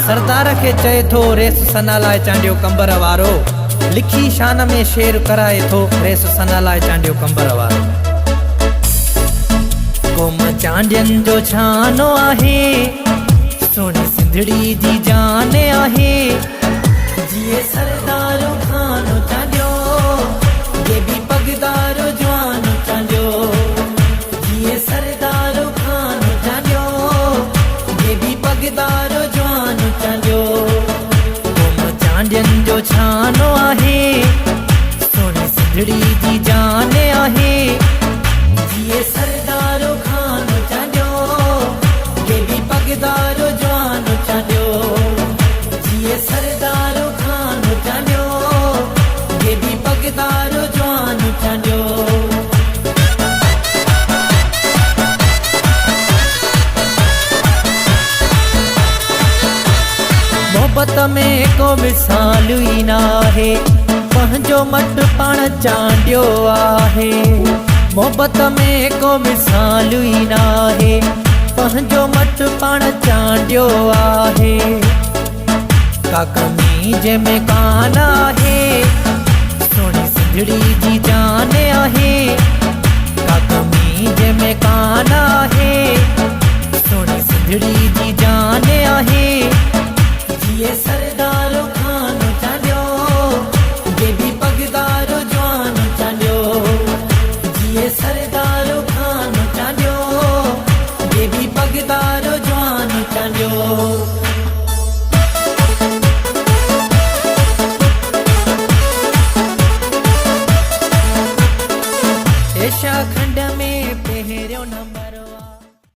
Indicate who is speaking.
Speaker 1: सरदार के चए थो रेस सना लाइ चांडियो कंबर वारो, लिखी शान में शेर कराए थो रेस सना लाइ चांडियो कंबर वारो। क़ौम चांडियन जो छानो आहे, सोनी सिंधड़ी जी जान आहे। जिए सरदारो खानो चांडियो, ये भी पगदारो जवानो चांडियो। जिए सरदारो खानो चांडियो, ये भी पगदारो जवानो चांडियो। क़ौम चांडियन जो छानो आहे, सोनी सिंधड़ी जी जान आहे। जिए सरदारो खानो चांडियो, ये भी पगदारो जवानो चांडियो। जिए सरदारो खानो चांडियो, ये भी पगदारो जवानो चांडियो। मोहब्बत में को मिसाल ई नाहे, पंहिंजो मट पाण चांडियो आहे। मोहब्बत में को मिसाल ई नाहे, पंहिंजो मट पाण चांडियो आहे। का कमी जंहिंमें कान आहे, सोनी सिंधड़ी जी जान आहे। का कमी जंहिंमें कान आहे, सोनी सिंधड़ी जी जान आहे। जिए सरदारो खानो चांडियो, ये भी पगदारो जवानो चांडियो। जिए सरदारो खानो चांडियो, ये भी पगदारो जवानो चांडियो। एशिया खंड में पहिरियों नंबर।